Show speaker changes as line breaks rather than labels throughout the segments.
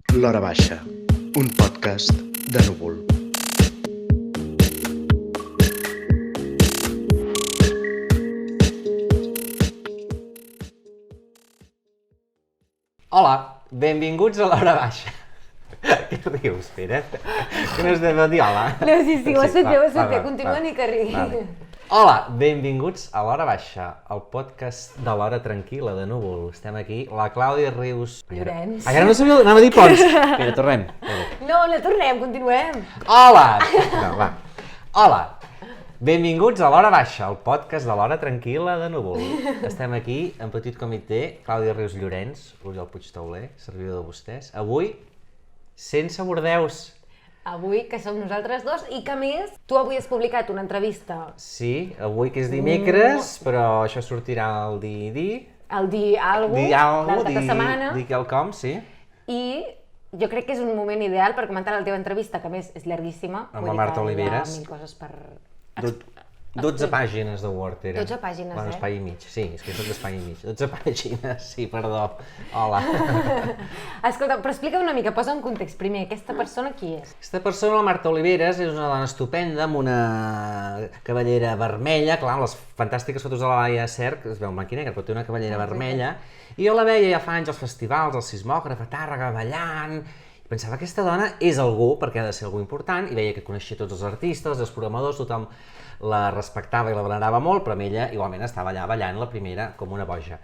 L'Hora Baixa, un podcast de Núvol.
Hola, benvinguts a l'Hora Baixa. Què rius, Pere? Que no has de dir hola?
No, sí, ho has fet bé,
va,
continua ni que rigui.
Vale. Hola, benvinguts a l'Hora Baixa, el podcast de l'Hora Tranquil·la de Núvol. Estem aquí, la Clàudia Rius...
Llorenç.
Ara no sabia, anava a dir Pons. Mira, tornem.
No tornem, continuem.
Hola! No, va. Hola, benvinguts a l'Hora Baixa, el podcast de l'Hora Tranquil·la de Núvol. Estem aquí, en petit comitè, Clàudia Rius Llorenç, Oriol Puigtauler, servidor de vostès. Avui, sense bordeus.
Avui, que som nosaltres dos, i que a més, tu avui has publicat una entrevista.
Sí, avui que és dimecres, però això sortirà el dir...
El dir alguna cosa, l'altra setmana.
Dir quelcom, sí.
I jo crec que és un moment ideal per comentar la teva entrevista, que a més és llarguíssima.
Amb la Marta Oliveres.
Hi ha mil coses per...
12 pàgines de Word eren.
12 pàgines,
bueno, espai i mig, sí, és que tot d'espai i mig. 12 pàgines, sí, perdó. Hola.
Escolta, però explica una mica, posa en context primer, aquesta persona qui és?
Aquesta persona, la Marta Oliveres, és una dona estupenda amb una cabellera vermella, clar, les fantàstiques fotos de la Laia Cerc, es veu en blanc i negre, però té una cabellera vermella, i jo la veia ja fa anys als festivals, al Sismògraf, a Tàrrega, ballant, i pensava, aquesta dona és algú, perquè ha de ser algú important, i veia que coneixia tots els artistes, els programadors, tothom la respectava i la venerava molt, però ella igualment estava allà ballant la primera com una boja.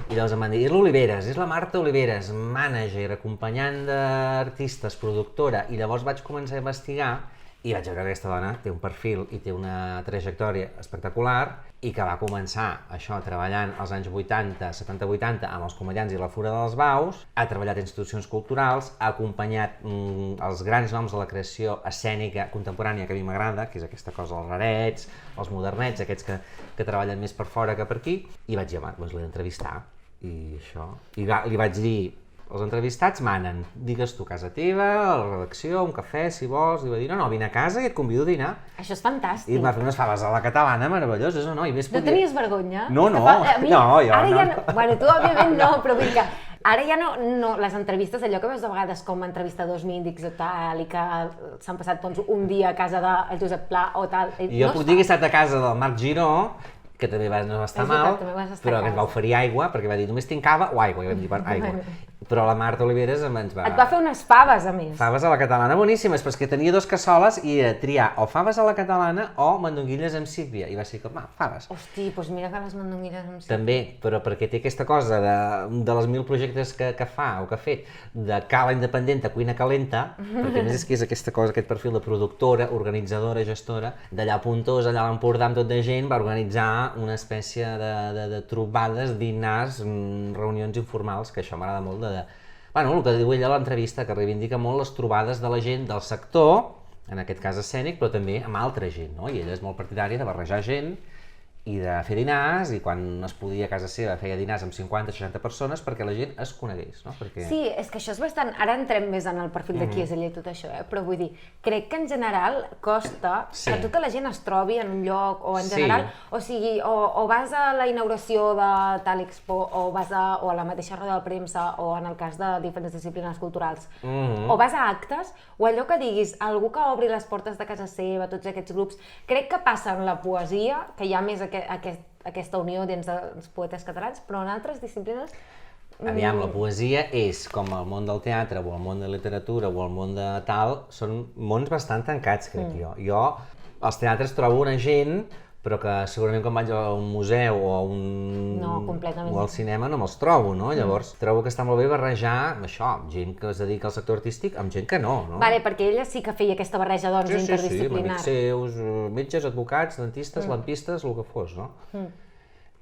I llavors em van dir, és l'Oliveres, és la Marta Oliveres, mànager, acompanyant d'artistes, productora, i llavors vaig començar a investigar i vaig veure que aquesta dona té un perfil i té una trajectòria espectacular i que va començar això treballant als anys 80, 70-80 amb els comediants i la Fura dels Baus, ha treballat a institucions culturals, ha acompanyat els grans noms de la creació escènica contemporània que a mi m'agrada, que és aquesta cosa dels rarets, els modernets, aquests que treballen més per fora que per aquí, i vaig dir, home, doncs l'he d'entrevistar, i això, i li vaig dir, els entrevistats manen, digues tu casa teva, a la redacció, un cafè, si vols, i va dir, no, vine a casa i et convido a dinar.
Això és fantàstic.
I em va fer unes faves a la catalana meravelloses, no? I més
No tenies vergonya?
No, jo no.
Bueno, tu òbviament no, però vull dir que ara ja no, les entrevistes, allò que veus de vegades com entrevistadors mítics o tal, i que s'han passat doncs, un dia a casa del Josep Pla o tal...
Jo puc dir que he estat a casa del Marc Giró, que també no va estar mal, però que ens va oferir aigua, perquè va dir, només tinc cava o aigua, i vam dir, aigua. Però la Marta Oliveres ens va...
Et va fer unes faves, a més.
Faves a la catalana boníssimes, però és que tenia dos cassoles i era triar o faves a la catalana o mandonguilles amb sípia, i va ser com, faves.
Hosti, doncs mira que les mandonguilles amb sípia...
També, però perquè té aquesta cosa de les 1000 projectes que fa o que ha fet, de cala independent a cuina calenta, perquè a més és que és aquesta cosa, aquest perfil de productora, organitzadora, gestora, d'allà a Pontós, allà a l'Empordà amb tot de gent, va organitzar una espècie de trobades, dinars, reunions informals, que això m'agrada molt Bueno, el que diu ella a l'entrevista, que reivindica molt les trobades de la gent del sector, en aquest cas escènic, però també amb altra gent, no? I ella és molt partidària de barrejar gent i de fer dinars, i quan es podia a casa seva feia dinars amb 50-60 persones perquè la gent es conegués, no? Perquè...
Sí, és que això és bastant... Ara entrem més en el perfil de qui és ella i tot això, però vull dir, crec que en general costa que tota la gent es trobi en un lloc, o en general, o sigui, o vas a la inauguració de tal expo, o vas o a la mateixa roda de premsa, o en el cas de diferents disciplines culturals, o vas a actes, o allò que diguis, algú que obri les portes de casa seva, tots aquests grups, crec que passa en la poesia, que hi ha més aquesta unió dins dels poetes catalans, però en altres disciplines...
Aviam, la poesia és, com el món del teatre, o el món de la literatura, o el món de tal, són mons bastant tancats, crec jo. Jo, als teatres trobo una gent, però que segurament quan vaig a un museu o a o al cinema no me'ls trobo, no? Llavors trobo que està molt bé barrejar això, gent que es dedica al sector artístic amb gent que no, no?
Vale, perquè ella sí que feia aquesta barreja, doncs, interdisciplinar.
Sí, amics seus, metges, advocats, dentistes, lampistes, el que fos, no?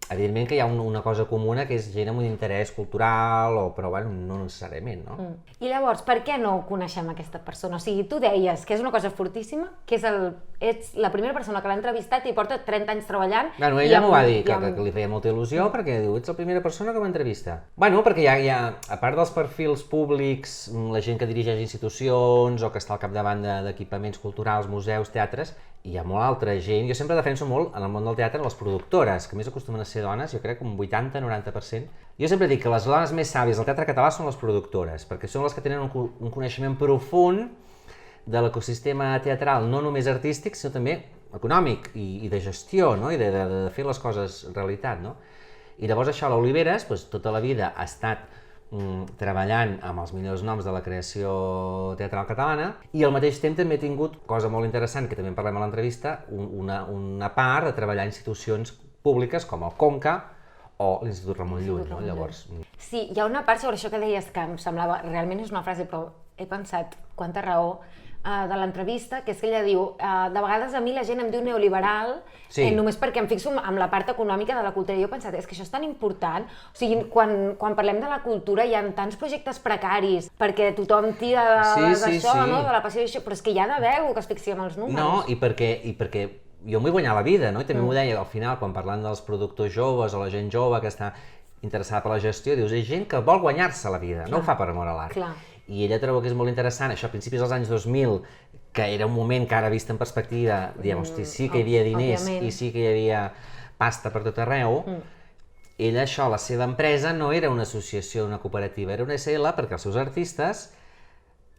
Evidentment que hi ha una cosa comuna que és gent amb un interès cultural, però bueno, no necessàriament, no?
I llavors, per què no coneixem aquesta persona? O sigui, tu deies que és una cosa fortíssima, que ets la primera persona que l'ha entrevistat i porta 30 anys treballant...
Bueno, ella m'ho va dir, que li feia molta il·lusió, perquè diu, ets la primera persona que m'entrevista. Bueno, perquè hi ha, a part dels perfils públics, la gent que dirigeix institucions o que està al capdavant d'equipaments culturals, museus, teatres, hi ha molt altra gent. Jo sempre defenso molt, en el món del teatre, les productores, que més acostumen a ser dones, jo crec que un 80-90%. Jo sempre dic que les dones més sàvies del teatre català són les productores, perquè són les que tenen un coneixement profund de l'ecosistema teatral, no només artístic, sinó també econòmic i de gestió, no? I de fer les coses realitat, no? I llavors això, l'Oliveres, tota la vida ha estat treballant amb els millors noms de la creació teatral catalana i al mateix temps també he tingut, cosa molt interessant, que també en parlem a l'entrevista, una part de treballar a institucions públiques com el Conca o l'Institut Ramon Llull, no? Llavors...
Sí, hi ha una part sobre això que deies que em semblava, realment és una frase, però he pensat quanta raó, de l'entrevista, que és que ella diu de vegades a mi la gent em diu neoliberal només perquè em fixo en la part econòmica de la cultura i jo he pensat, és que això és tan important, o sigui, quan parlem de la cultura hi ha tants projectes precaris perquè tothom tira d'això, no? De la passió d'això, però és que hi ha d'haver algú que es fixi en els números.
No, i perquè jo m'ho he guanyat la vida, no? I també m'ho deia al final, quan parlant dels productors joves o la gent jove que està interessada per la gestió, dius, és gent que vol guanyar-se la vida, no ho fa per amor a l'art. I ella trobo que és molt interessant, això a principis dels anys 2000, que era un moment que ara vist en perspectiva, diem, hosti, sí que hi havia diners i sí que hi havia pasta per tot arreu, ella això, la seva empresa no era una associació, una cooperativa, era una SL perquè els seus artistes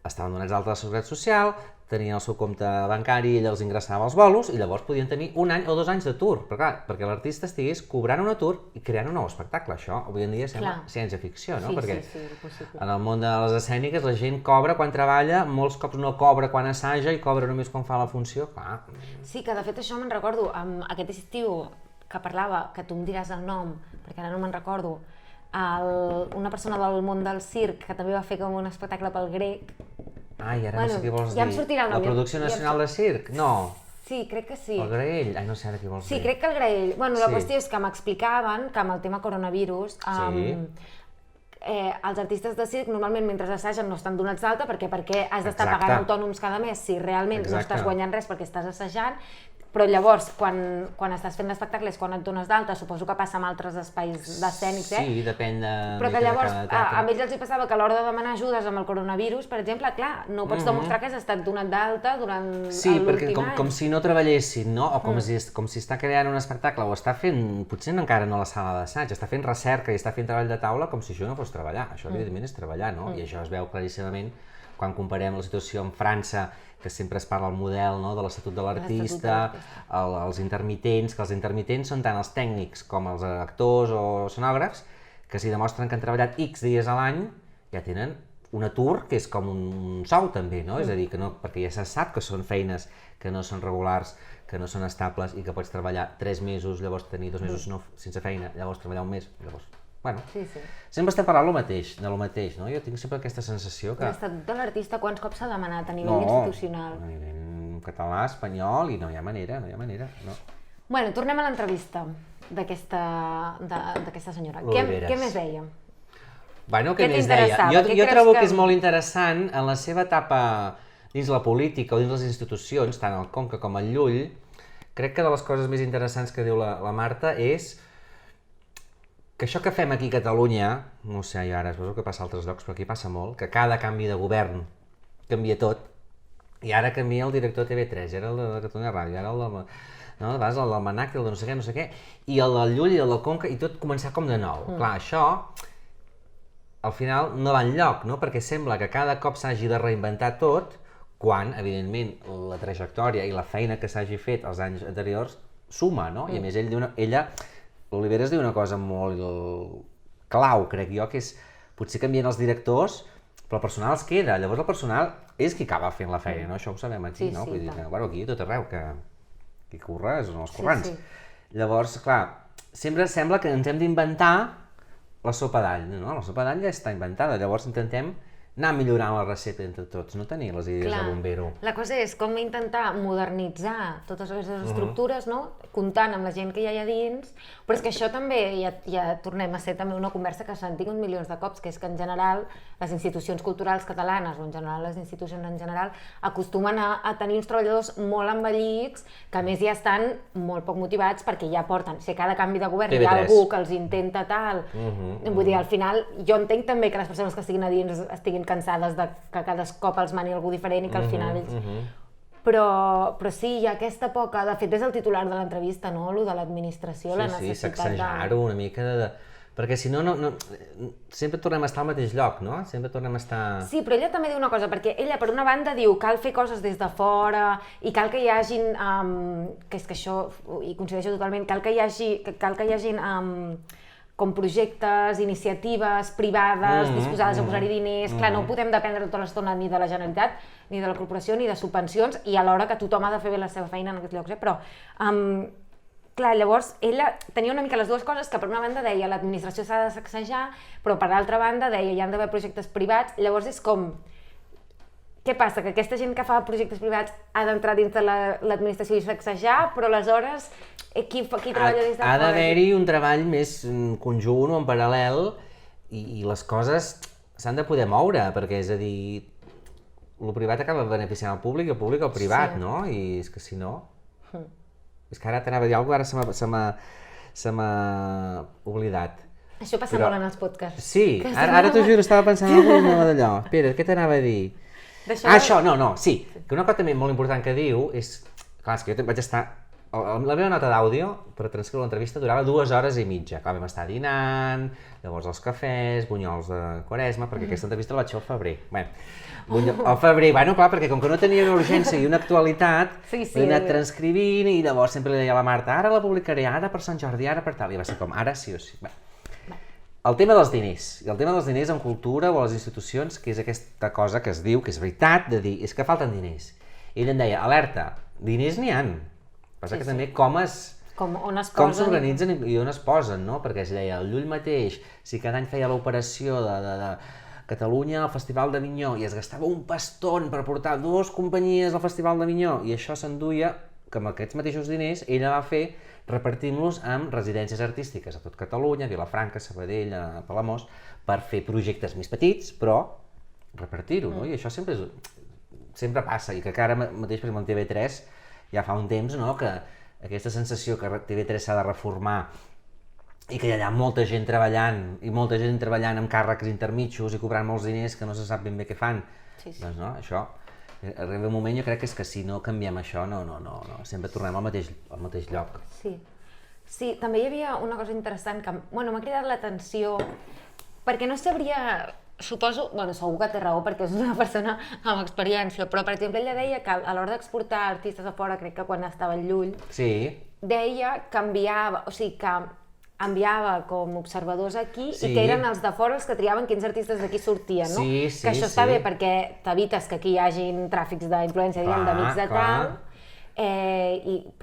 estaven donats d'alta a la Seguretat Social, tenien el seu compte bancari i ella els ingressava als bolos i llavors podien tenir 1 any o 2 anys d'atur, perquè l'artista estigués cobrant un atur i creant un nou espectacle. Això avui en dia sembla ciència-ficció, no? Perquè en el món de les escèniques la gent cobra quan treballa, molts cops no cobra quan assaja i cobra només quan fa la funció.
Sí, que de fet això me'n recordo, aquest estiu que parlava, que tu em diràs el nom, perquè ara no me'n recordo, una persona del món del circ que també va fer com un espectacle pel Grec.
Ai, ara no sé què vols dir.
Ja em sortirà el nom.
La Producció Nacional de Circ? No.
Sí, crec que sí.
El Graell? Ai, no sé ara què vols dir.
Sí, crec que el Graell. Bueno, la qüestió és que m'explicaven que amb el tema coronavirus els artistes de circ normalment mentre assagen no estan donats d'alta perquè has d'estar pagant autònoms cada mes si realment no estàs guanyant res perquè estàs assajant, però llavors quan estàs fent l'espectacle és quan et dones d'alta, suposo que passa amb altres espais d'escènics,
Sí, depèn de...
Però que llavors a ells els hi passava que a l'hora de demanar ajudes amb el coronavirus, per exemple, clar, no pots demostrar que has estat donat d'alta durant l'últim any.
Sí, perquè com si no treballessin, no? O com si està creant un espectacle o està fent, potser encara no la sala d'assaig, està fent recerca i està fent treball de taula com si això no fos treballar. Això evidentment és treballar, no? I això es veu claríssimament quan comparem la situació amb França, que sempre es parla del model de l'Estatut de l'Artista, els intermitents, que els intermitents són tant els tècnics com els actors o escenògrafs, que si demostren que han treballat X dies a l'any, ja tenen un atur que és com un sou també, no? És a dir, perquè ja se sap que són feines que no són regulars, que no són estables i que pots treballar 3 mesos, llavors tenir 2 mesos sense feina, llavors treballar un mes, llavors... Bueno, sempre estem parlant de lo mateix, no? Jo tinc sempre aquesta sensació que...
L'estatut de l'artista quants cops s'ha demanat a nivell institucional?
No, a nivell català, espanyol, i no hi ha manera, no.
Bueno, tornem a l'entrevista d'aquesta senyora. Què més deia?
Bueno, què més deia? Jo trobo que és molt interessant en la seva etapa dins la política o dins les institucions, tant el Conca com el Llull, crec que de les coses més interessants que diu la Marta és que això que fem aquí a Catalunya, no sé, jo ara suposo que passa a altres llocs, però aquí passa molt, que cada canvi de govern canvia tot, i ara canvia el director de TV3, era el de Catalunya Ràdio, ara el del Manac, el de no sé què, i el del Llull i el del Conca, i tot començar com de nou. Clar, això, al final, no va enlloc, no? Perquè sembla que cada cop s'hagi de reinventar tot, quan, evidentment, la trajectòria i la feina que s'hagi fet els anys anteriors suma, no? I a més, l'Oliveres diu una cosa molt clau, crec jo, que és potser canvien els directors, però el personal es queda, llavors el personal és qui acaba fent la feina, no? Això ho sabem aquí, no? Vull dir, aquí tot arreu, que qui curra són els currants. Llavors, clar, sempre sembla que ens hem d'inventar la sopa d'all, no? La sopa d'all ja està inventada, llavors intentem anar millorant la recepta entre tots, no tenir les idees de bombero.
La cosa és com intentar modernitzar totes aquestes estructures, no? Comptant amb la gent que ja hi ha dins, però és que això també, ja tornem a ser també una conversa que s'han tingut milions de cops, que és que en general les institucions culturals catalanes, o en general les institucions en general, acostumen a tenir uns treballadors molt envellits, que a més ja estan molt poc motivats perquè ja porten, si a cada canvi de govern hi ha algú que els intenta tal, vull dir, al final jo entenc també que les persones que estiguin a dins estiguin cansades de que cada cop els mani algú diferent i que al final ells... però sí, hi ha aquesta poca... De fet, és el titular de l'entrevista, no?, lo de l'administració, la necessitat de...
Sí, sacsejar-ho una mica de... Perquè si no, sempre tornem a estar al mateix lloc, no? Sempre tornem a estar...
Sí, però ella també diu una cosa, perquè ella, per una banda, diu cal fer coses des de fora i cal que hi hagin, que és que això hi coincideixo totalment, cal que hi hagin com projectes, iniciatives privades disposades a posar-hi diners. Clar, no podem dependre tota l'estona ni de la Generalitat, ni de la corporació, ni de subvencions, i alhora que tothom ha de fer bé la seva feina en aquests llocs, però... Clar, llavors, ella tenia una mica les dues coses, que per una banda deia l'administració s'ha de sacsejar, però per l'altra banda deia hi han d'haver projectes privats, llavors és com... Què passa? Que aquesta gent que fa projectes privats ha d'entrar dins de l'administració i sacsejar, però aleshores qui treballa des de fora?
Ha d'haver-hi un treball més conjunt o en paral·lel i les coses s'han de poder moure, perquè és a dir, el privat acaba beneficiant el públic i el públic el privat, no? I és que si no... És que ara t'anava a dir alguna cosa, ara se m'ha oblidat.
Això passa molt en els podcasts.
Sí, ara t'ho juro, estava pensant en alguna d'allò. Espera, què t'anava a dir? Això, sí. Que una cosa també molt important que diu és... Clar, és que jo vaig estar... La meva nota d'àudio per transcriure l'entrevista durava 2 hores i mitja. Clar, vam estar dinant, llavors els cafès, bunyols de Quaresma, perquè aquesta entrevista la vaig fer al febrer. Al febrer, clar, perquè com que no tenia una urgència i una actualitat, l'he anat transcrivint i llavors sempre li deia a la Marta, ara la publicaré, ara per Sant Jordi, ara per tal, i va ser com, ara sí o sí. El tema dels diners, i el tema dels diners en cultura o a les institucions, que és aquesta cosa que es diu, que és veritat, de dir, és que falten diners. I ell em deia, alerta, diners n'hi han. Passa que també com s'organitzen i on es posen, no? Perquè es deia, el Llull mateix, si cada any feia l'operació de Catalunya al Festival d'Avinyó i es gastava un paston per portar 2 companyies al Festival d'Avinyó i això s'enduia, que amb aquests mateixos diners ella va fer repartint-los amb residències artístiques a tot Catalunya, a Vilafranca, Sabadell, a Palamós, per fer projectes més petits, però repartir-ho, no? I això sempre passa, i que ara mateix, per exemple, en TV3 ja fa un temps, no?, que aquesta sensació que TV3 s'ha de reformar i que hi ha molta gent treballant amb càrrecs intermitjos i cobrant molts diners que no se sap ben bé què fan. Doncs no, això, arriba un moment, jo crec que és que si no canviem això, no, sempre tornem al mateix lloc.
Sí, també hi havia una cosa interessant que m'ha cridat l'atenció, perquè no sabria... Suposo, segur que té raó perquè és una persona amb experiència, però per exemple ella deia que a l'hora d'exportar artistes a fora, crec que quan estava al Llull, deia que enviava com observadors aquí i que eren els de fora els que triaven quins artistes d'aquí sortien, no? Que això està bé perquè t'evites que aquí hi hagin tràfics d'influència, d'amics de tal,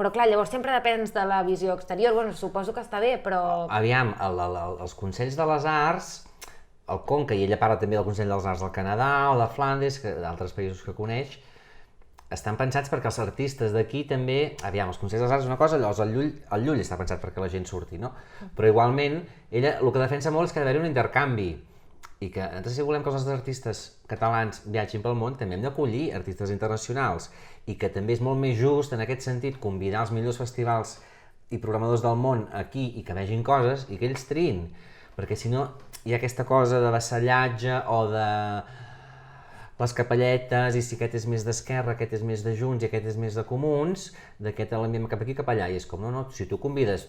però clar, llavors sempre depens de la visió exterior, suposo que està bé, però...
Aviam, els Consells de les Arts, el Conca, i ella parla també del Consell dels Arts del Canadà o de Flandes, d'altres països que coneix, estan pensats perquè els artistes d'aquí també... Aviam, els Consells dels Arts és una cosa, llavors el Llull està pensat perquè la gent surti, no? Però igualment, ella el que defensa molt és que ha d'haver un intercanvi i que nosaltres si volem que els nostres artistes catalans viatgin pel món també hem d'acollir artistes internacionals i que també és molt més just en aquest sentit convidar els millors festivals i programadors del món aquí i que vegin coses i que ells triïn, perquè si no hi ha aquesta cosa de vassallatge o de les capelletes i si aquest és més d'esquerra, aquest és més de Junts i aquest és més de Comuns, d'aquest l'enviem cap aquí cap allà, i és com, no, si tu convides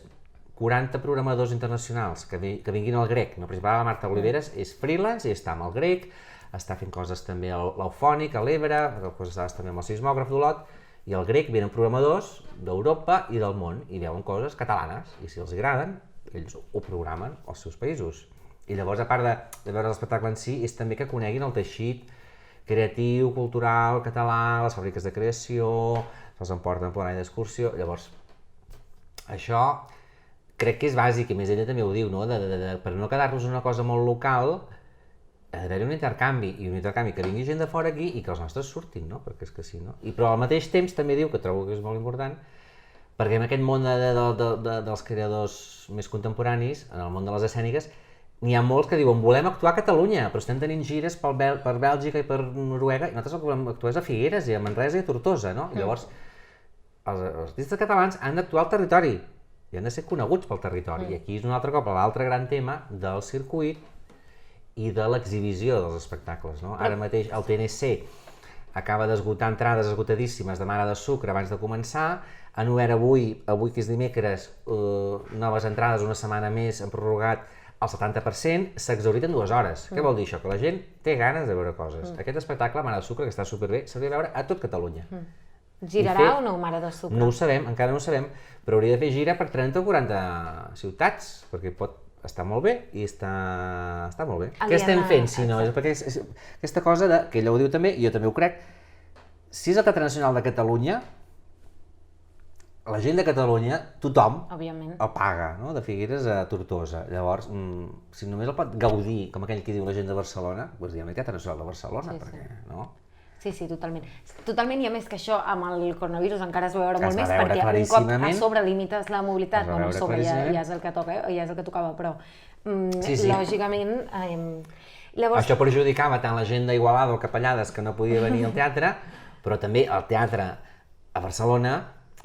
40 programadors internacionals que vinguin al Grec, no, per exemple, la Marta Oliveres és freelance i està amb el Grec, està fent coses també a l'Eufònic, a l'Ebre, coses també amb el sismògraf d'Olot, i al Grec venen programadors d'Europa i del món i veuen coses catalanes, i si els agraden, ells ho programen als seus països. I llavors, a part de veure l'espectacle en si, és també que coneguin el teixit creatiu, cultural, català, les fàbriques de creació, se'ls emporten per anar d'excursió, llavors, això crec que és bàsic, i més ella també ho diu, no? Per no quedar-nos una cosa molt local, ha d'haver un intercanvi, i un intercanvi que vingui gent de fora aquí i que els nostres surtin, no? Perquè és que sí, no? Però al mateix temps també diu, que trobo que és molt important, perquè en aquest món dels creadors més contemporanis, en el món de les escèniques, n'hi ha molts que diuen, volem actuar a Catalunya, però estem tenint gires per Bèlgica i per Noruega, i nosaltres el que volem actuar és a Figueres i a Manresa i a Tortosa, no? Llavors, els artistes catalans han d'actuar al territori, i han de ser coneguts pel territori, i aquí és un altre cop l'altre gran tema del circuit i de l'exhibició dels espectacles, no? Ara mateix el TNC acaba d'esgotar entrades esgotadíssimes de Mare de Sucre abans de començar, han obert avui que és dimecres, noves entrades una setmana més, han prorrogat el 70%, s'ha exhaurit en 2 hores. Què vol dir això? Que la gent té ganes de veure coses. Aquest espectacle, Mare de Sucre, que està superbé, s'hauria de veure a tot Catalunya.
Girarà o no, Mare de Sucre?
No ho sabem, encara no ho sabem, però hauria de fer gira per 30 o 40 ciutats, perquè pot estar molt bé i està molt bé. Què estem fent, si no? Perquè és aquesta cosa que ella ho diu també, i jo també ho crec, si és el Teatre Nacional de Catalunya, la gent de Catalunya, tothom el paga, no? De Figueres a Tortosa. Llavors, si només el pot gaudir, com aquell que diu la gent de Barcelona, doncs diguem-ne Teatre Nacional de Barcelona, perquè, no?
Sí, totalment. Totalment, i a més que això amb el coronavirus encara es va veure molt més, perquè un cop a sobre limites la mobilitat, bueno, a sobre ja és el que toca, ja és el que tocava, però lògicament...
Això perjudicava tant la gent d'Igualada o Capellades que no podia venir al teatre, però també el teatre a Barcelona,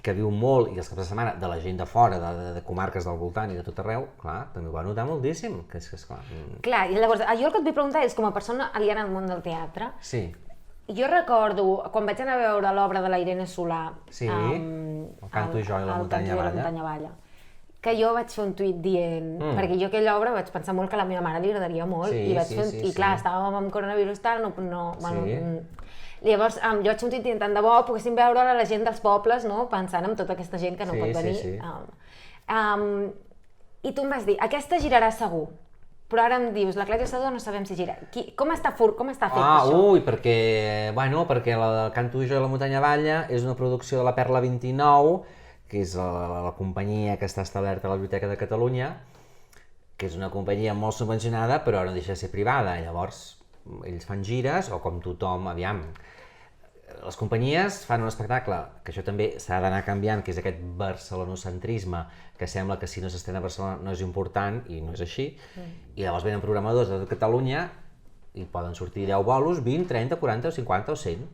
que viu molt, i els caps de setmana, de la gent de fora, de comarques del voltant i de tot arreu, clar, també ho va notar moltíssim, que és clar...
Clar, i llavors, jo el que et vull preguntar és, com a persona aliena al món del teatre, jo recordo, quan vaig anar a veure l'obra de la Irene Solà,
el Canto i jo i la muntanya balla,
que jo vaig fer un tuit dient, perquè jo aquella obra vaig pensar molt que a la meva mare li agradaria molt, i vaig fer i clar, estàvem amb coronavirus tal, llavors jo vaig fer un tuit dient, tant de bo poguéssim veure la gent dels pobles, no?, pensant en tota aquesta gent que no pot venir. I tu em vas dir, aquesta girarà segur, però ara em dius, la Clàudia Sadó no sabem si gira. Com està fet això?
Perquè la del Canto i jo i la muntanya balla és una producció de la Perla 29, que és la companyia que està establerta a la Biblioteca de Catalunya, que és una companyia molt subvencionada, però no deixa de ser privada. Llavors, ells fan gires, o com tothom, aviam. Les companyies fan un espectacle, que això també s'ha d'anar canviant, que és aquest barcelonocentrisme, que sembla que si no s'estrena a Barcelona no és important, i no és així, i llavors venen programadors de tot Catalunya, i poden sortir 10 bolos, 20, 30, 40, 50 o 100.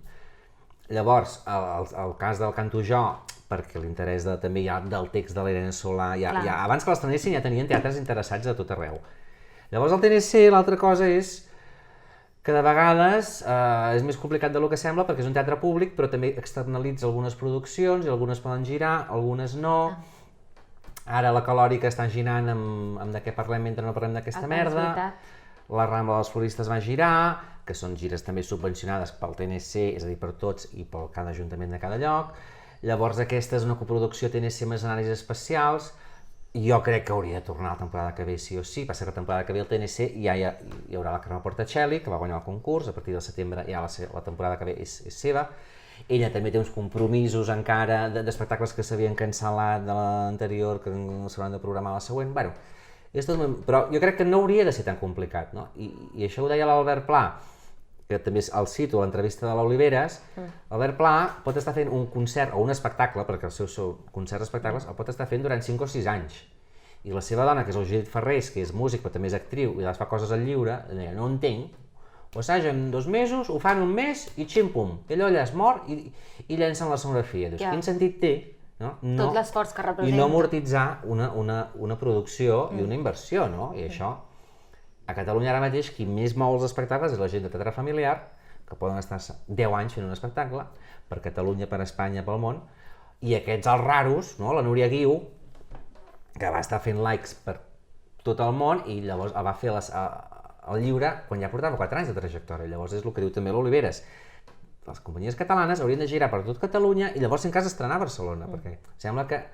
Llavors, el cas del Canto jo, perquè l'interès també ja del text de l'Irene Solà, abans que l'estrenessin ja tenien teatres interessats a tot arreu. Llavors el TNC, l'altra cosa és que de vegades és més complicat del que sembla perquè és un teatre públic, però també externalitza algunes produccions i algunes poden girar, algunes no. Ara la Calòrica està girant amb de què parlem mentre no parlem d'aquesta merda. La Rambla dels Floristes va girar, que són gires també subvencionades pel TNC, és a dir, per tots i per cada ajuntament de cada lloc. Llavors aquesta és una coproducció TNC més anàlisis especials. Jo crec que hauria de tornar la temporada que ve sí o sí, passa que la temporada que ve el TNC ja hi haurà la Carme Portacelli, que va guanyar el concurs, a partir del setembre ja la temporada que ve és seva. Ella també té uns compromisos encara d'espectacles que s'havien cancel·lat de l'anterior, que s'hauran de programar la següent. Bueno, però jo crec que no hauria de ser tan complicat, no? I això ho deia l'Albert Pla, que també el cito a l'entrevista de l'Oliveres. Albert Pla pot estar fent un concert o un espectacle, perquè els seus concerts espectacles el pot estar fent durant 5 o 6 anys. I la seva dona, que és el Judit Ferrés, que és músic però també és actriu i les fa coses al lliure, deia, no entenc, ho assagen 2 mesos, ho fan un mes i xim-pum, i allò allà es mor i llencen la sonografia. Dius, quin sentit té?
Tot l'esforç que representa.
I no amortitzar una producció i una inversió, no? I això... A Catalunya ara mateix qui més mou els espectacles és la gent de teatre familiar, que poden estar 10 anys fent un espectacle, per Catalunya, per Espanya, pel món, i aquests els raros, la Núria Guiu, que va estar fent likes per tot el món i llavors va fer el lliure quan ja portava 4 anys de trajectòria. Llavors és el que diu també l'Oliveres. Les companyies catalanes haurien de girar per tot Catalunya i llavors en cas estrenar a Barcelona, perquè sembla que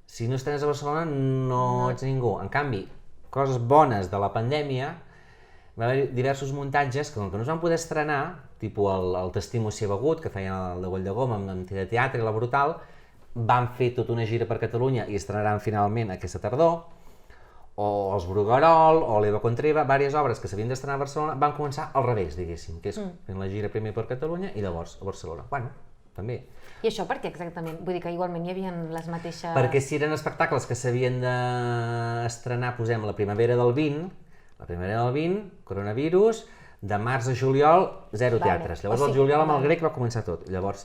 si no estrenes a Barcelona no ets ningú. En canvi, coses bones de la pandèmia, va haver diversos muntatges que, com que no es van poder estrenar, tipus el T'estimo si he begut, que feien el de Goll de Goma amb de teatre i la Brutal, van fer tota una gira per Catalunya i estrenaran finalment aquesta tardor, o els Bruguerol, o l'Eva Contreva, diverses obres que s'havien d'estrenar a Barcelona, van començar al revés, diguéssim, que és fent la gira primer per Catalunya i llavors a Barcelona. Bueno, també.
I això per què exactament? Vull dir que igualment hi havia les mateixes...
Perquè si eren espectacles que s'havien d'estrenar, posem, la primavera del 20, coronavirus, de març a juliol, 0 teatres. Llavors el juliol amb el grec va començar tot. Llavors,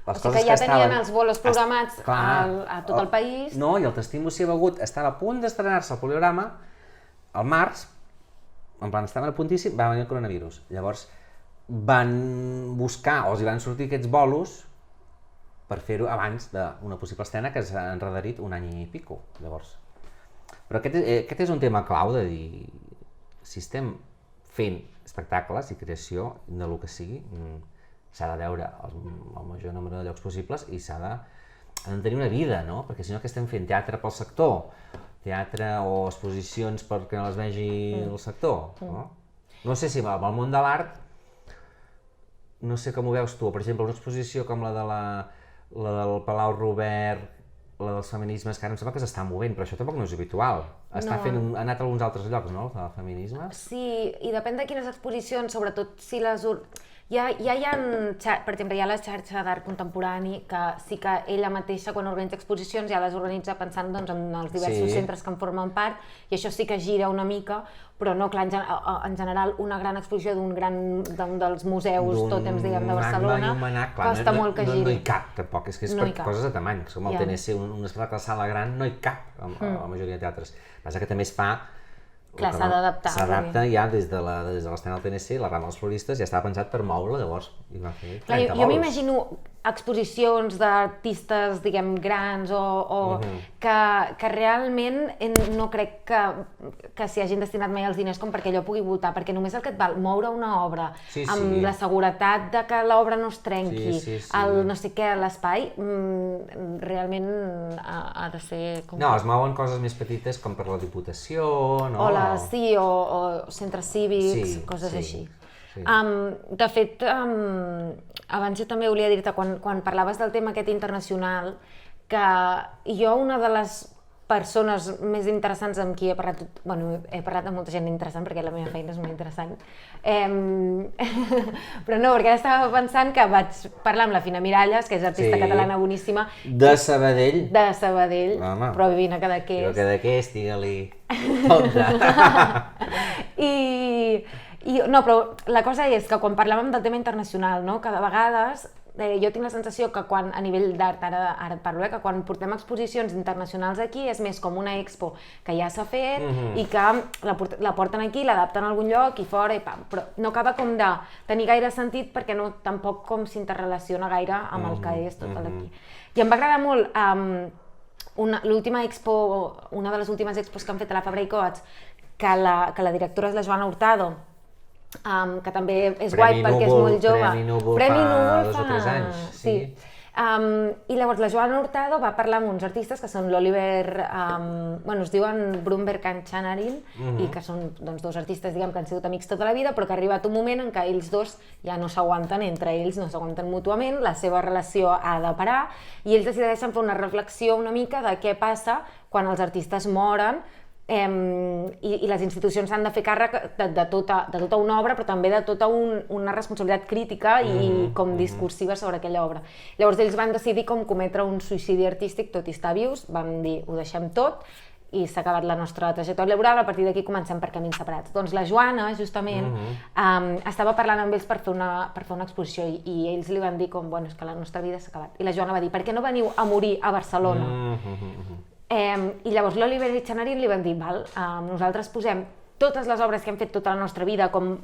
les coses que estaven...
tenien els bolos programats a tot el país...
No, i el T'estimo si he begut estava a punt d'estrenar-se al Poliorama al març, en plan, estaven a puntíssim, va venir el coronavirus. Llavors, van buscar, o els hi van sortir aquests bolos per fer-ho abans d'una possible escena que s'ha enredarit un any i pico, llavors. Però aquest és un tema clau de dir, si estem fent espectacles i creació del que sigui, s'ha de veure el major nombre de llocs possibles i s'ha de tenir una vida, no? Perquè si no, que estem fent teatre pel sector, teatre o exposicions perquè no les vegi el sector, no? No sé si al món de l'art, no sé com ho veus tu, per exemple, una exposició com la del Palau Robert, la dels feminismes, que ara em sembla que s'està movent, però això tampoc no és habitual. Ha anat a alguns altres llocs, no, el feminisme?
Sí, i depèn de quines exposicions, sobretot si les... Ja hi ha, per exemple, hi ha la xarxa d'art contemporani, que sí que ella mateixa, quan organitza exposicions, ja les organitza pensant en els diversos centres que en formen part, i això sí que gira una mica, però no, clar, en general, una gran exposició d'un dels museus tòtems, diguem, de Barcelona, costa molt que giri.
No hi cap, tampoc, és que és per coses de tamany, com el TNC, un espectacle de sala gran, no hi cap a la majoria de teatres. Passa que també es fa...
Clar, s'ha d'adaptar.
S'adapta ja des de l'escena del TNC, la rama dels floristes, ja estava pensat per moure, llavors hi va fer 30 bolos.
Jo m'imagino exposicions d'artistes, diguem, grans o que realment no crec que s'hi hagin destinat mai els diners com perquè allò pugui voltar, perquè només el que et val moure una obra amb la seguretat de que l'obra no es trenqui, el no sé què, l'espai, realment ha de ser...
No, es mouen coses més petites com per la Diputació, no?
O centres cívics, coses així. De fet, abans jo també volia dir-te, quan parlaves del tema aquest internacional, que jo una de les persones més interessants amb qui he parlat, he parlat amb molta gent interessant perquè la meva feina és molt interessant, però no, perquè ara estava pensant que vaig parlar amb la Fina Miralles, que és artista catalana boníssima.
De Sabadell.
De Sabadell, però vivint a Cadaqués.
Però Cadaqués, digue-li.
No, però la cosa és que quan parlàvem del tema internacional, que de vegades jo tinc la sensació que quan, a nivell d'art, ara et parlo, que quan portem exposicions internacionals aquí és més com una expo que ja s'ha fet i que la porten aquí, l'adapten a algun lloc i fora i pam, però no acaba com de tenir gaire sentit perquè no tampoc com s'interrelaciona gaire amb el que és tot aquí. I em va agradar molt l'última expo, una de les últimes expos que han fet a la Fabra i Coats, que la directora és la Joana Hurtado, que també és guai perquè és molt jove.
Premi Núvol fa 2 o 3 anys. Sí.
I llavors la Joana Hurtado va parlar amb uns artistes que són l'Oliver, es diuen Brumberg and Chanarin, i que són dos artistes que han sigut amics tota la vida, però que ha arribat un moment en què ells dos ja no s'aguanten entre ells, no s'aguanten mútuament, la seva relació ha de parar, i ells decideixen fer una reflexió una mica de què passa quan els artistes moren, i les institucions s'han de fer càrrec de tota una obra, però també de tota una responsabilitat crítica i com discursiva sobre aquella obra. Llavors ells van decidir com cometre un suïcidi artístic, tot i estar vius, van dir ho deixem tot i s'ha acabat la nostra trajectòria laboral, a partir d'aquí comencem per camins separats. Doncs la Joana, justament, estava parlant amb ells per fer una exposició i ells li van dir com, és que la nostra vida s'ha acabat. I la Joana va dir, per què no veniu a morir a Barcelona? I llavors l'Oliver i Chanarin li van dir, nosaltres posem totes les obres que hem fet tota la nostra vida, com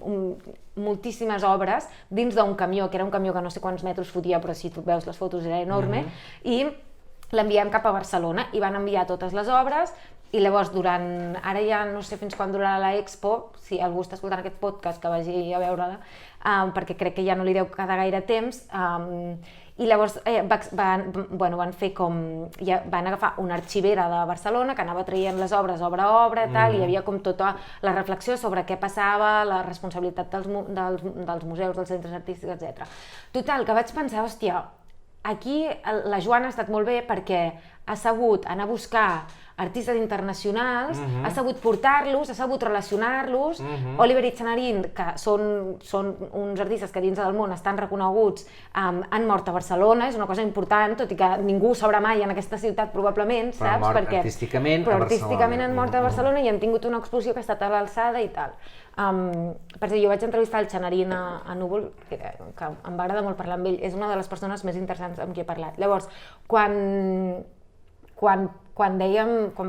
moltíssimes obres, dins d'un camió, que era un camió que no sé quants metres fotia, però si tu veus les fotos era enorme, i l'enviem cap a Barcelona, i van enviar totes les obres, i llavors ara ja no sé fins quan durarà l'expo, si algú està escoltant aquest podcast que vagi a veure-la, perquè crec que ja no li deu quedar gaire temps, i llavors van fer com, van agafar una arxivera de Barcelona que anava traient les obres obra a obra, i hi havia com tota la reflexió sobre què passava, la responsabilitat dels museus, dels centres artístics, etc. Total, que vaig pensar, hòstia, aquí la Joana ha estat molt bé perquè ha sabut anar a buscar artistes internacionals, ha sabut portar-los, ha sabut relacionar-los. Oliver i Chanarin, que són uns artistes que dins del món estan reconeguts, han mort a Barcelona, és una cosa important, tot i que ningú ho sabrà mai en aquesta ciutat probablement, saps?
Però artísticament
han mort a Barcelona i han tingut una exposició que ha estat a l'alçada i tal. Per exemple, jo vaig entrevistar el Chanarin a Núvol, que em va agradar molt parlar amb ell, és una de les persones més interessants amb qui he parlat. Llavors, quan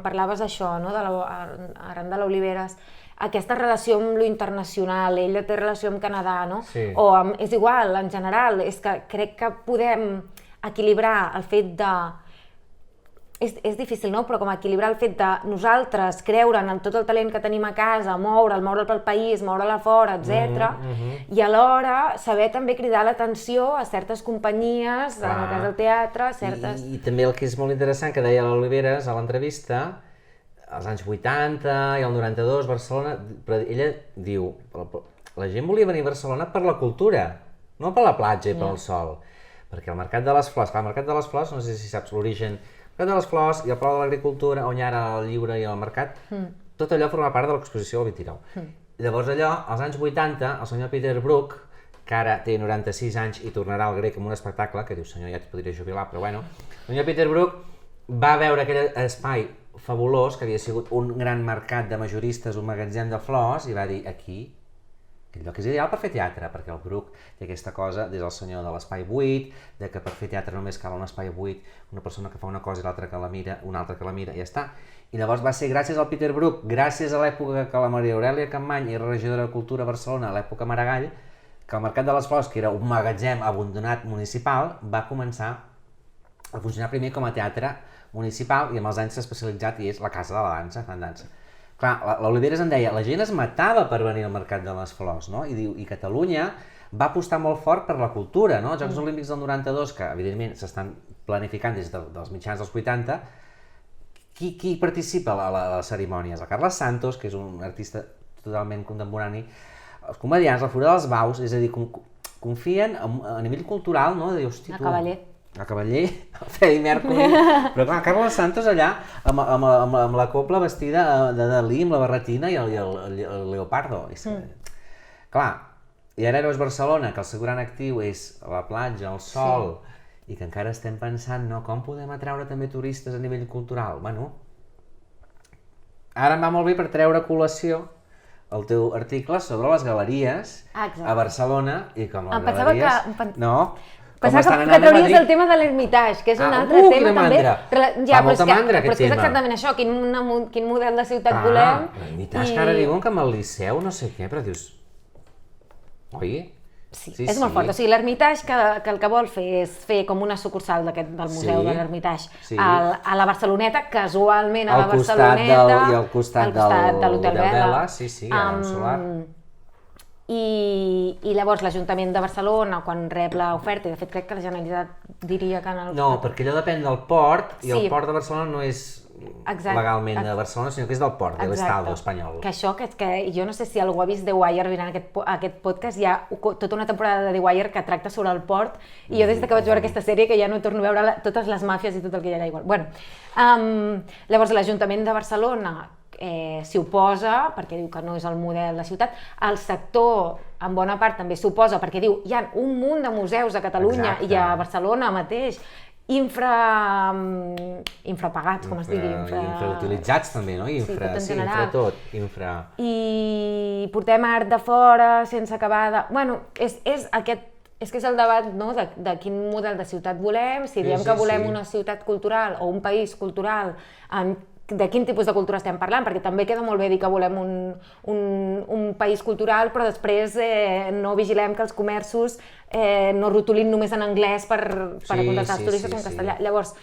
parlaves això, arran de l'Oliveres, aquesta relació amb lo internacional, ella té relació amb Canadà, no?
Sí.
O és igual, en general, és que crec que podem equilibrar el fet de... És difícil, no? Però com equilibrar el fet de nosaltres creure en tot el talent que tenim a casa, moure'l pel país, moure'l a fora, etc. I alhora saber també cridar l'atenció a certes companyies, en el cas del teatre, certes...
I també el que és molt interessant, que deia l'Oliveres a l'entrevista, als anys 80 i al 92, Barcelona, però ella diu, la gent volia venir a Barcelona per la cultura, no per la platja i pel sol. Perquè el Mercat de les Flors, el Mercat de les Flors, no sé si saps l'origen, el Mercat de les Flors i el Palau de l'Agricultura, on hi ha ara el llibre i el mercat, tot allò forma part de l'exposició del 29. Llavors allò, als anys 80, el senyor Peter Brook, que ara té 96 anys i tornarà al Grec amb un espectacle, que diu, senyor, ja et podria jubilar, però bueno, el senyor Peter Brook va veure aquell espai fabulós, que havia sigut un gran mercat de majoristes, un magatzem de flors, i va dir, aquí, aquest lloc és ideal per fer teatre, perquè el Bruc té aquesta cosa, des del senyor de l'espai buit, de que per fer teatre només cal un espai buit, una persona que fa una cosa i l'altra que la mira, una altra que la mira, i ja està. I llavors va ser gràcies al Peter Brook, gràcies a l'època que la Maria Aurèlia Campmany era regidora de Cultura a Barcelona, a l'època Maragall, que el Mercat de les Flors, que era un magatzem abandonat municipal, va començar a funcionar primer com a teatre municipal i amb els anys s'ha especialitzat i és la casa de la dansa, fan dansa. Clar, l'Oliveres en deia, la gent es matava per venir al Mercat de les Flors, no? I diu, i Catalunya va apostar molt fort per la cultura, no? Els Jocs Olímpics del 92, que evidentment s'estan planificant des dels mitjans dels 80, qui participa a les cerimònies? El Carles Santos, que és un artista totalment contemporani, els comediants, la Fura dels Baus, és a dir, confien a nivell cultural, no? De dir, hosti, el Cavaller, el Freddie Mercury, però clar, Carles Santos allà amb la copla vestida de Dalí, amb la barretina i el leopardo. Clar, i ara veus Barcelona, que el seu gran actiu és la platja, el sol, i que encara estem pensant, no, com podem atraure també turistes a nivell cultural? Bueno, ara em va molt bé per treure a col·lació el teu article sobre les galeries a Barcelona i com les galeries... No?
Pensava que trauries el tema de l'Hermitage, que és un altre tema també.
Fa molta mandra aquest tema.
Però és que és exactament això, quin model de ciutat volem.
L'Hermitage que ara diuen que amb el Liceu no sé què, però dius... Oi?
Sí, és molt fort. O sigui, l'Hermitage que el que vol fer és fer com una sucursal del museu de l'Hermitage a la Barceloneta, casualment a la Barceloneta,
al costat de l'Hotel Vela, sí, al Solar.
I llavors l'Ajuntament de Barcelona, quan rep l'oferta, i de fet crec que la Generalitat diria que...
No, perquè allò depèn del port, i el port de Barcelona no és legalment de Barcelona, sinó que és del port, de l'Estado espanyol.
Que això, que jo no sé si algú ha vist The Wire mirant aquest podcast, hi ha tota una temporada de The Wire que tracta sobre el port, i jo des que vaig veure aquesta sèrie que ja no torno a veure totes les màfies i tot el que hi ha allà igual. Bueno, llavors l'Ajuntament de Barcelona s'hi oposa, perquè diu que no és el model de ciutat. El sector, en bona part, també s'oposa, perquè diu hi ha un munt de museus a Catalunya i a Barcelona mateix, infrapagats, com es digui.
Infrautilitzats també, no? Tot.
I portem art de fora, sense acabar de... Bueno, és que és el debat de quin model de ciutat volem, si diem que volem una ciutat cultural o un país cultural, de quin tipus de cultura estem parlant, perquè també queda molt bé dir que volem un país cultural, però després no vigilem que els comerços no rotulin només en anglès per contactar els turistes en castellà. Llavors,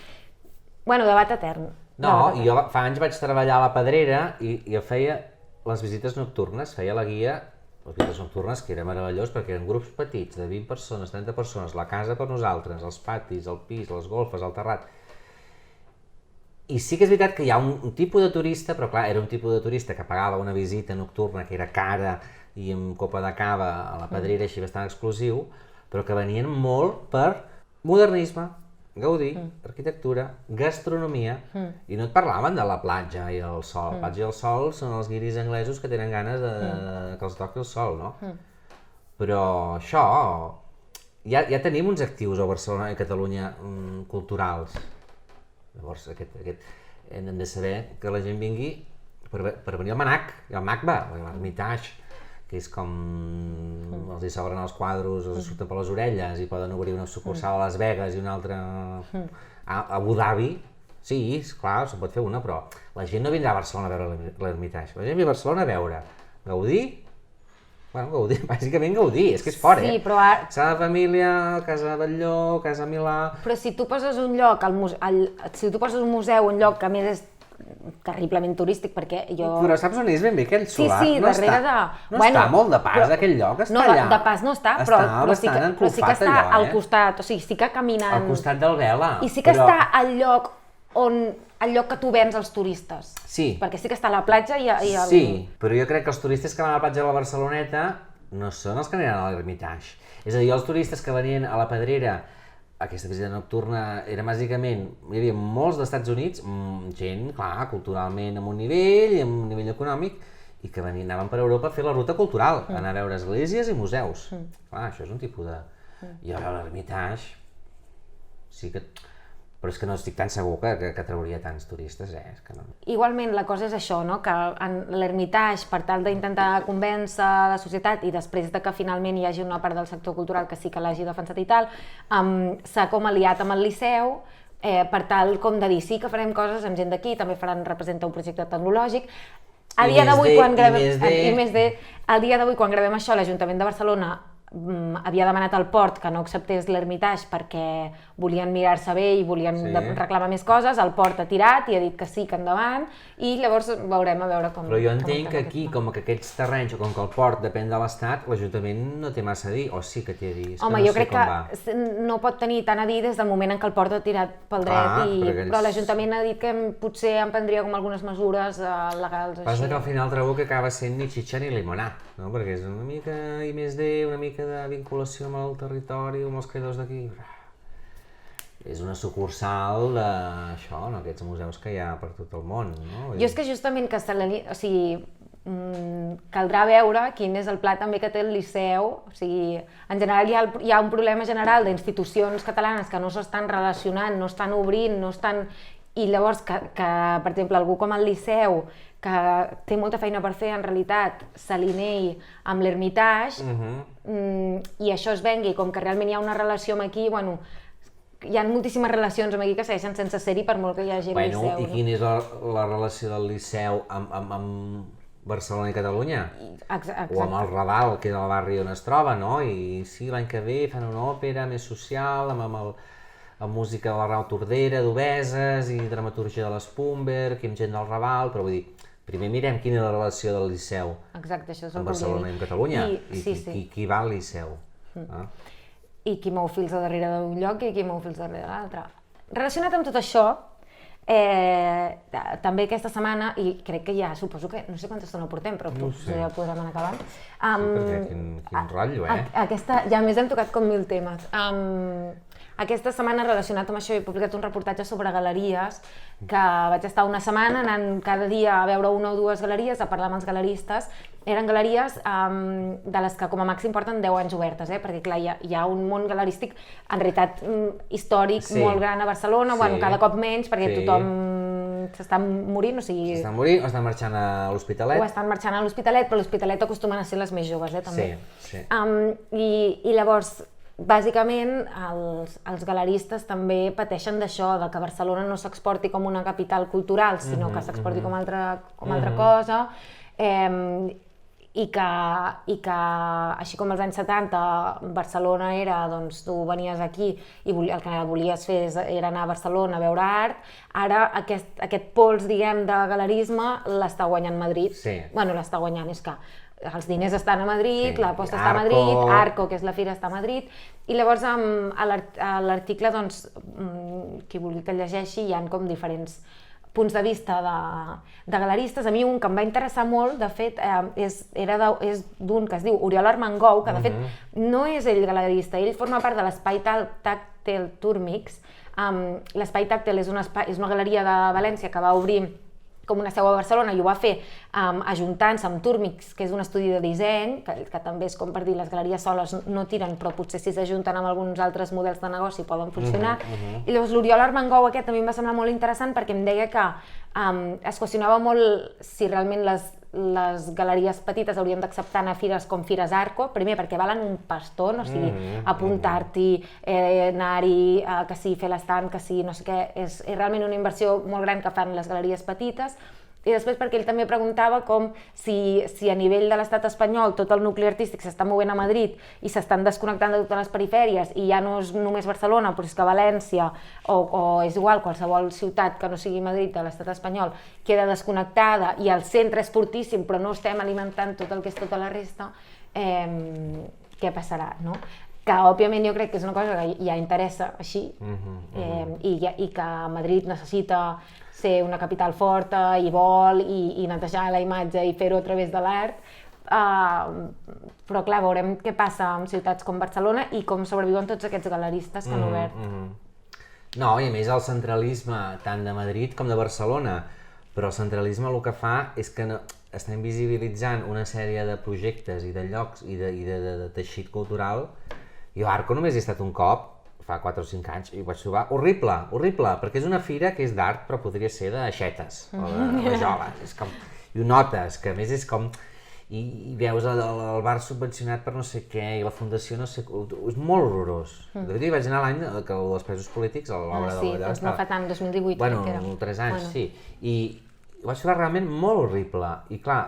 bueno, debat etern.
No, jo fa anys vaig treballar a la Pedrera i jo feia les visites nocturnes, feia la guia, les visites nocturnes, que era meravellós, perquè eren grups petits, de 20 persones, 30 persones, la casa per nosaltres, els patis, el pis, les golfes, el terrat. I sí que és veritat que hi ha un tipus de turista, però clar, era un tipus de turista que pagava una visita nocturna que era cara i amb copa de cava a la Pedrera així bastant exclusiu, però que venien molt per modernisme, Gaudí, arquitectura, gastronomia, i no et parlaven de la platja i el sol. La platja i el sol són els guiris anglesos que tenen ganes que els toqui el sol, no? Però això, ja tenim uns actius a Barcelona i a Catalunya culturals. Llavors hem de saber que la gent vingui per venir al MANAC, i al MACBA, l'Hermitage, que és com els hi s'obren els quadros, els surten per les orelles i poden obrir una sucursal a Las Vegas i una altra a Abu Dhabi. Sí, esclar, se'n pot fer una, però la gent no vindrà a Barcelona a veure l'Hermitage, la gent ve a Barcelona a veure Gaudir? Bueno, gaudir, bàsicament gaudir, és que és fort,
Sí, però ara...
Sagrada Família, Casa Batlló, Casa Milà...
Però si tu poses un lloc, si tu poses un museu, un lloc que a més és terriblement turístic, perquè jo...
Però saps on és ben bé aquell solar?
Sí,
no
darrere
no està molt de pas, aquell lloc, està allà.
De pas no està, però sí que està al costat, o sigui, sí que caminant...
Al costat del Vela.
I sí que està al lloc que tu vens als turistes.
Sí.
Perquè sí que està a la platja i el...
Sí, però jo crec que els turistes que van a la platja de la Barceloneta no són els que aniran a l'Ermitage. És a dir, els turistes que venien a la Pedrera, aquesta visita nocturna era bàsicament, hi havia molts d'Estats Units, gent, clar, culturalment amb un nivell econòmic, i que anaven per Europa a fer la ruta cultural, anar a veure esglésies i museus. Clar, això és un tipus de... I a l'Ermitage, sí que... Però és que no estic tan segur que trauria tants turistes, és que no.
Igualment, la cosa és això, no? Que en l'Ermitage, per tal d'intentar convèncer la societat i després de que finalment hi hagi una part del sector cultural que sí que l'hagi defensat i tal, s'ha com aliat amb el Liceu per tal com de dir sí que farem coses amb gent d'aquí, també representa un projecte tecnològic. A dia d'avui, quan gravem això, l'Ajuntament de Barcelona havia demanat al Port que no acceptés l'Ermitage perquè volien mirar-se bé i volien reclamar més coses, el Port ha tirat i ha dit que sí, que endavant, i llavors veurem a veure com...
Però jo entenc que aquí, com que aquests terrenys, o com que el Port depèn de l'Estat, l'Ajuntament no té massa a dir, o sí que té a dir?
Home, jo crec que no pot tenir tant a dir des del moment en què el Port ha tirat pel dret, però l'Ajuntament ha dit que potser emprendria com algunes mesures legals així.
Passa que al final trobo que acaba sent ni xitxa ni limonar, no? Perquè és una mica I+D, una mica de vinculació amb el territori, amb els creadors d'aquí. És una sucursal d'això, no? Aquests museus que hi ha per tot el món, no?
Jo és que justament caldrà veure quin és el pla també que té el Liceu, o sigui, en general hi ha un problema general d'institucions catalanes que no s'estan relacionant, no estan obrint, no estan... I llavors que, per exemple, algú com el Liceu, que té molta feina per fer, en realitat, s'alinei amb l'Ermitage, i això es vengui, com que realment hi ha una relació amb aquí, bueno, hi ha moltíssimes relacions amb aquí que segueixen sense ser-hi per molt que hi hagi el Liceu.
I quina és la relació del Liceu amb Barcelona i Catalunya? O amb el Raval, que és el barri on es troba, no? I sí, l'any que ve fan una òpera més social, amb música de la Rau Tordera, d'Obeses, i dramaturgia de l'Espumberg, i amb gent del Raval, però vull dir, primer mirem quina és la relació del Liceu amb Barcelona i amb Catalunya, i qui va al Liceu.
I qui mou fils a darrere d'un lloc i qui mou fils darrere l'altre. Relacionat amb tot això, també aquesta setmana, i crec que ja suposo que, no sé quanta estona portem, però potser ja podrem anar acabant.
Sí, perquè quin rotllo,
Ja més hem tocat com 1000 temes. Aquesta setmana, relacionat amb això, he publicat un reportatge sobre galeries, que vaig estar una setmana anant cada dia a veure una o dues galeries, a parlar amb els galeristes. Eren galeries de les que com a màxim porten 10 anys obertes, perquè clar, hi ha un món galerístic, en realitat històric, molt gran a Barcelona, cada cop menys, perquè tothom s'està morint, o sigui...
S'estan morint o estan marxant a l'Hospitalet?
O estan marxant a l'Hospitalet, però l'Hospitalet acostumen a ser les més joves, també.
Sí.
I llavors, bàsicament, els galeristes també pateixen d'això, de que Barcelona no s'exporti com una capital cultural, sinó que s'exporti com altra cosa, i que, així com als anys 70 Barcelona era, doncs tu venies aquí i el que volies fer era anar a Barcelona a veure art, ara aquest pols, diguem, de galerisme l'està guanyant Madrid. Bueno, l'està guanyant, és que els diners estan a Madrid, l'aposta està a Madrid, Arco, que és la fira, està a Madrid, i llavors a l'article, doncs, qui vulgui que el llegeixi, hi ha com diferents punts de vista de galeristes. A mi un que em va interessar molt, de fet, és d'un que es diu Oriol Armengou, que de fet no és ell galerista, ell forma part de l'Espai Tàctil Turmix. L'Espai Tàctil és una galeria de València que va obrir com una seu a Barcelona, i ho va fer ajuntant-se amb Turmix, que és un estudi de disseny, que també és com per dir, les galeries soles no tiren, però potser si s'ajunten amb alguns altres models de negoci poden funcionar. I llavors l'Oriol Armengou aquest també em va semblar molt interessant perquè em deia que es qüestionava molt si realment les galeries petites haurien d'acceptar anar a fires com Fires Arco, primer perquè valen un pastón, o sigui, apuntar-t'hi, anar-hi, que sí, fer l'estant, que sí, no sé què, és realment una inversió molt gran que fan les galeries petites, I després perquè ell també preguntava com si a nivell de l'estat espanyol tot el nucli artístic s'està movent a Madrid i s'estan desconnectant de totes les perifèries i ja no és només Barcelona, però és que València o és igual, qualsevol ciutat que no sigui Madrid de l'estat espanyol queda desconnectada i el centre és fortíssim però no estem alimentant tot el que és tota la resta, què passarà, no? Que òbviament jo crec que és una cosa que ja interessa així i que Madrid necessita ser una capital forta i vol i netejar la imatge i fer-ho a través de l'art, però clar, veurem què passa amb ciutats com Barcelona i com sobreviuen tots aquests galeristes que han obert.
No, i a més el centralisme tant de Madrid com de Barcelona, però el centralisme el que fa és que està invisibilitzant una sèrie de projectes i de llocs i de teixit cultural. Jo a Arco només he estat un cop, fa 4 o 5 anys, i ho vaig trobar horrible, perquè és una fira que és d'art però podria ser de aixetes o de rajoles, i ho notes, que a més és com, i veus el bar subvencionat per no sé què, i la fundació no sé què, és molt horrorós. De fet, hi vaig anar l'any que dels presos polítics, a l'obra de la...
Sí, no fa tant, 2018
bueno,
crec que era.
3 anys, sí, i ho vaig trobar realment molt horrible, i clar,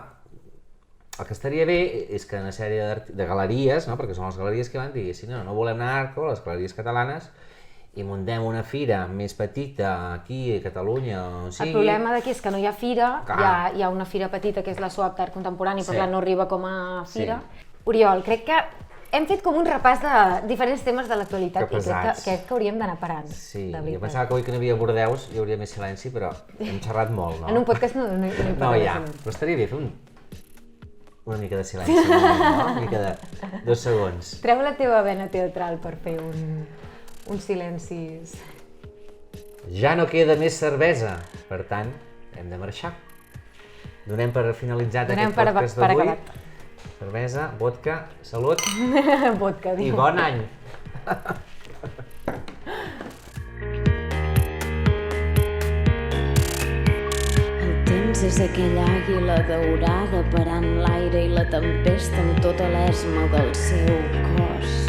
el que estaria bé és que una sèrie de galeries, no? Perquè són les galeries que van dir, si no volem anar a Arco, les galeries catalanes, i muntem una fira més petita aquí a Catalunya, on sigui.
El problema d'aquí és que no hi ha fira, hi ha una fira petita que és la SOAP d'Art Contemporani, però no arriba com a fira. Oriol, crec que hem fet com un repàs de diferents temes de l'actualitat i crec que hauríem d'anar parant.
Sí, jo pensava que avui que no havia Bordeus hi hauria més silenci, però hem xerrat molt, no?
En un podcast no hi parlem.
No, ja, però estaria bé fer una mica de silenci, no? Una mica de 2 segons.
Treu la teva vena teatral per fer uns silencis.
Ja no queda més cervesa, per tant, hem de marxar. Donem per finalitzat aquest podcast d'avui. Cervesa, vodka, salut
Vodka,
i bon any!
És aquella àguila daurada parant l'aire i la tempesta amb tota l'esma del seu cos.